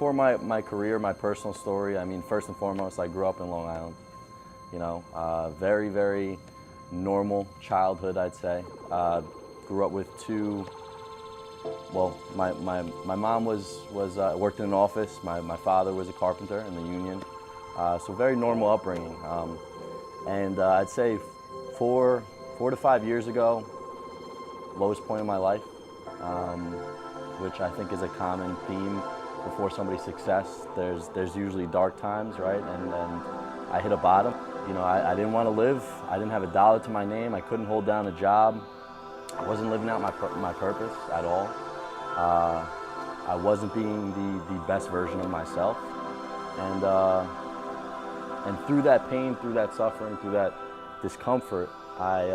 before my career, my personal story, I mean, first and foremost, I grew up in Long Island. You know, very, very normal childhood, I'd say. Grew up with two, well, my mom worked in an office. My father was a carpenter in the union. So very normal upbringing. And I'd say 4 to 5 years ago, lowest point in my life, which I think is a common theme before somebody's success. There's usually dark times, right? And I hit a bottom. You know, I didn't want to live. I didn't have a dollar to my name. I couldn't hold down a job. I wasn't living out my purpose at all. I wasn't being the best version of myself. And through that pain, through that suffering, through that discomfort, I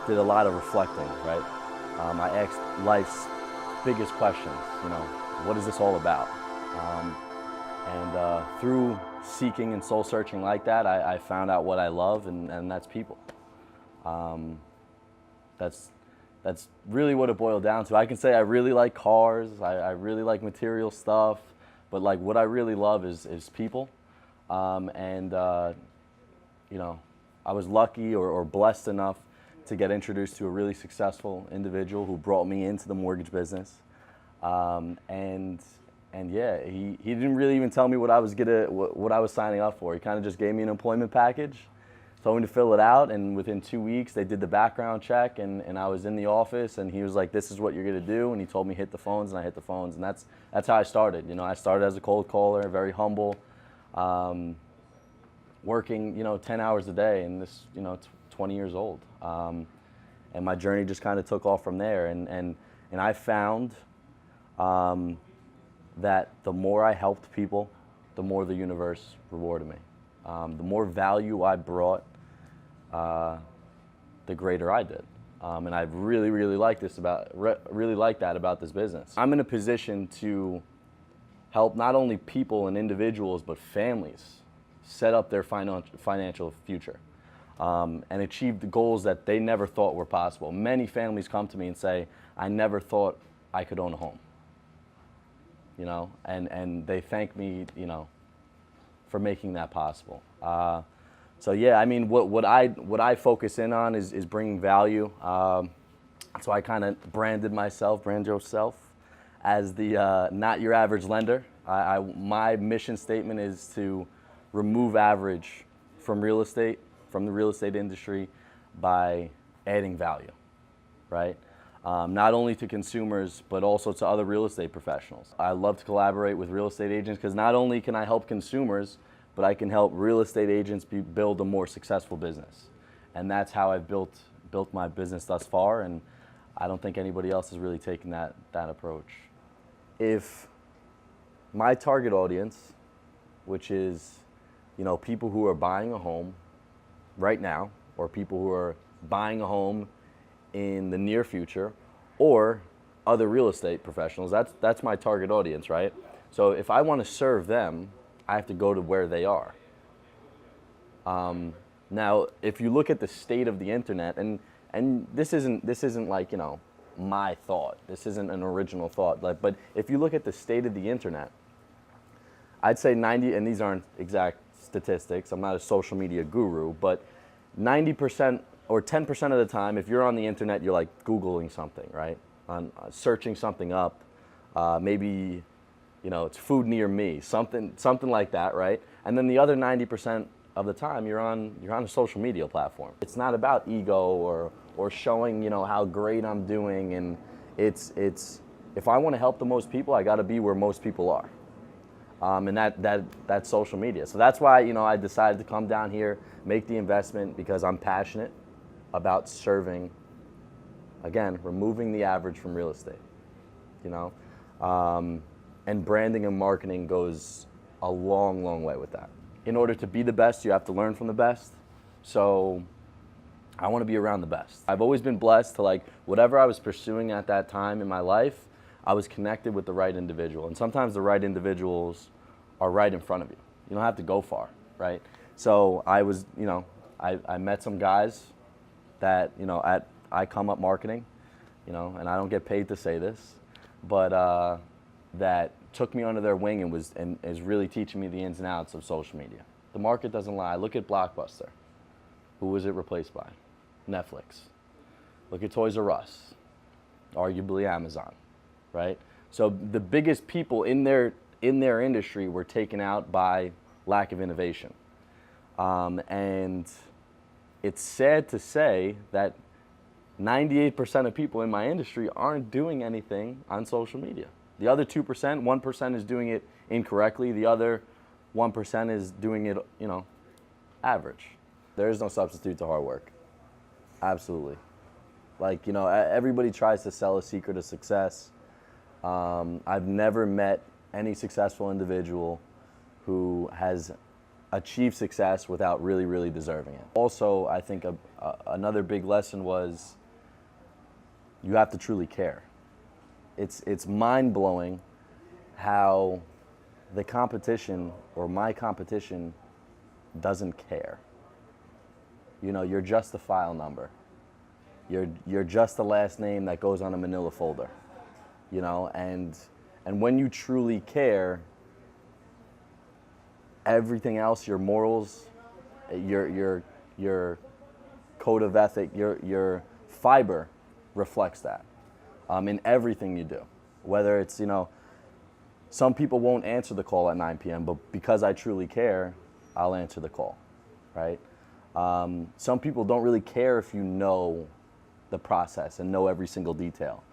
did a lot of reflecting, right? I asked life's biggest questions, you know, what is this all about? Through seeking and soul searching like that, I found out what I love, and that's people. That's really what it boiled down to. I can say I really like cars, I really like material stuff, but like what I really love is people. You know, I was lucky or blessed enough to get introduced to a really successful individual who brought me into the mortgage business. And yeah, he didn't really even tell me what I was signing up for. He kind of just gave me an employment package, told me to fill it out, and within 2 weeks they did the background check, and I was in the office, and he was like, this is what you're gonna do, and he told me hit the phones, and I hit the phones, and that's how I started. You know, I started as a cold caller, very humble, working, you know, 10 hours a day, and this, you know, 20 years old. And my journey just kind of took off from there, and I found that the more I helped people, the more the universe rewarded me. The more value I brought, the greater I did. And I really like that about this business. I'm in a position to help not only people and individuals, but families set up their financial future and achieve the goals that they never thought were possible. Many families come to me and say, I never thought I could own a home. You know, and they thank me, you know, for making that possible. So yeah, I mean, what I focus in on is bringing value. So I kind of brand yourself as the not your average lender. My mission statement is to remove average from the real estate industry by adding value, right? Not only to consumers, but also to other real estate professionals. I love to collaborate with real estate agents because not only can I help consumers, but I can help real estate agents build a more successful business. And that's how I've built my business thus far, and I don't think anybody else has really taken that approach. If my target audience, which is, you know, people who are buying a home right now, or people who are buying a home in the near future, or other real estate professionals, that's my target audience, right? So if I want to serve them, I have to go to where they are. Now, if you look at the state of the internet, and this isn't like, you know, my thought. This isn't an original thought. But if you look at the state of the internet, I'd say 90, and these aren't exact statistics, I'm not a social media guru, but 90% or 10% of the time, if you're on the internet, you're like Googling something, right? Searching something up, maybe, you know, it's food near me, something like that, right? And then the other 90% of the time, you're on a social media platform. It's not about ego or showing, you know, how great I'm doing, and it's if I want to help the most people, I got to be where most people are. And that's social media. So that's why, you know, I decided to come down here, make the investment, because I'm passionate about serving, again, removing the average from real estate, you know? And branding and marketing goes a long way with that. In order to be the best, you have to learn from the best. So I want to be around the best. I've always been blessed to, like, whatever I was pursuing at that time in my life, I was connected with the right individual. And sometimes the right individuals are right in front of you. You don't have to go far, right? So I was, you know, I met some guys that, you know, I come up marketing, you know, and I don't get paid to say this, but that took me under their wing and is really teaching me the ins and outs of social media. The market doesn't lie. Look at Blockbuster. Who was it replaced by? Netflix. Look at Toys R Us, arguably Amazon, right? So the biggest people in their industry were taken out by lack of innovation. And it's sad to say that 98% of people in my industry aren't doing anything on social media. The other 2%, 1% is doing it incorrectly. The other 1% is doing it, average. There is no substitute to hard work. Absolutely. Like, everybody tries to sell a secret of success. I've never met any successful individual who has achieved success without really, really deserving it. Also, I think another big lesson was you have to truly care. It's mind-blowing how the competition or my competition doesn't care. You're just a file number. You're just the last name that goes on a manila folder. And when you truly care, everything else, your morals, your code of ethic, your fiber reflects that in everything you do. Whether it's, some people won't answer the call at 9 p.m., but because I truly care, I'll answer the call, right? Some people don't really care if you know the process and know every single detail.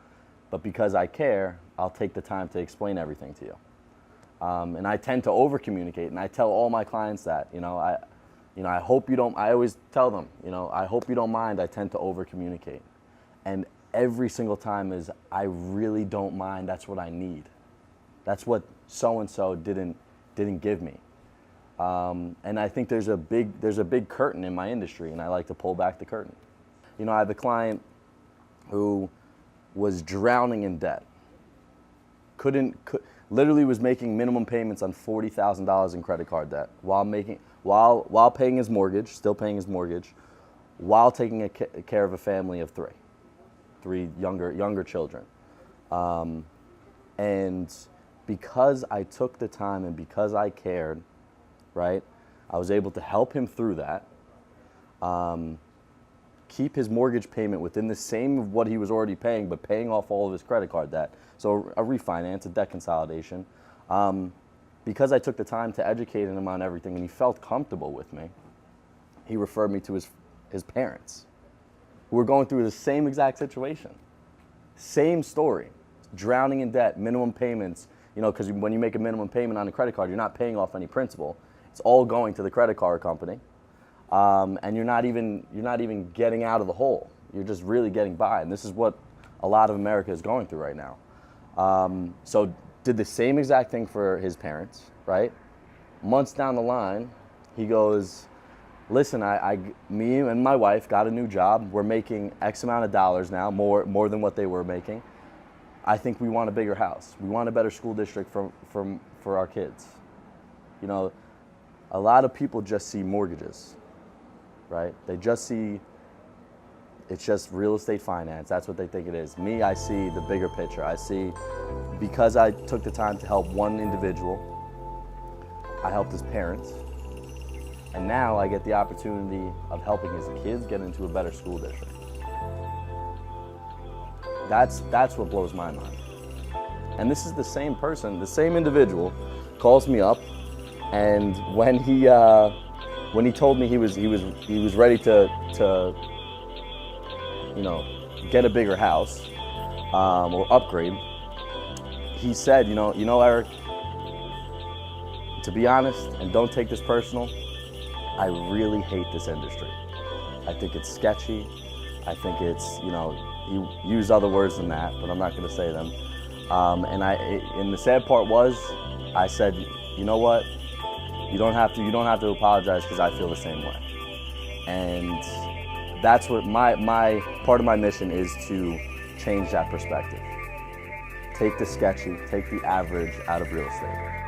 But because I care, I'll take the time to explain everything to you. And I tend to over-communicate, and I tell all my clients that, I hope you don't, I always tell them, I hope you don't mind, I tend to over-communicate. And every single time is, I really don't mind, that's what I need. That's what so-and-so didn't give me. And I think there's a big curtain in my industry, and I like to pull back the curtain. I have a client who was drowning in debt. Literally was making minimum payments on $40,000 in credit card debt while paying his mortgage, still paying his mortgage, while taking care of a family of three younger children. And because I took the time and because I cared, right, I was able to help him through that, keep his mortgage payment within the same of what he was already paying, but paying off all of his credit card debt. So a refinance, a debt consolidation. Because I took the time to educate him on everything and he felt comfortable with me, he referred me to his parents, who were going through the same exact situation. Same story, drowning in debt, minimum payments, because when you make a minimum payment on a credit card, you're not paying off any principal. It's all going to the credit card company. And you're not even getting out of the hole. You're just really getting by. And this is what a lot of America is going through right now. So did the same exact thing for his parents, right? Months down the line, he goes, listen, me and my wife got a new job. We're making X amount of dollars now, more than what they were making. I think we want a bigger house. We want a better school district for our kids. A lot of people just see mortgages, right? They just see, it's just real estate finance. That's what they think it is. Me, I see the bigger picture. I see, because I took the time to help one individual, I helped his parents, and now I get the opportunity of helping his kids get into a better school district. That's what blows my mind. And this is the same person, the same individual, calls me up, and when he told me he was ready to get a bigger house or upgrade, he said, Eric, to be honest, and don't take this personal, I really hate this industry. I think it's sketchy. I think it's, he used other words than that, but I'm not going to say them. And the sad part was, I said, you know what? You don't have to apologize, because I feel the same way. And that's what my part of my mission is, to change that perspective. Take the sketchy, take the average out of real estate.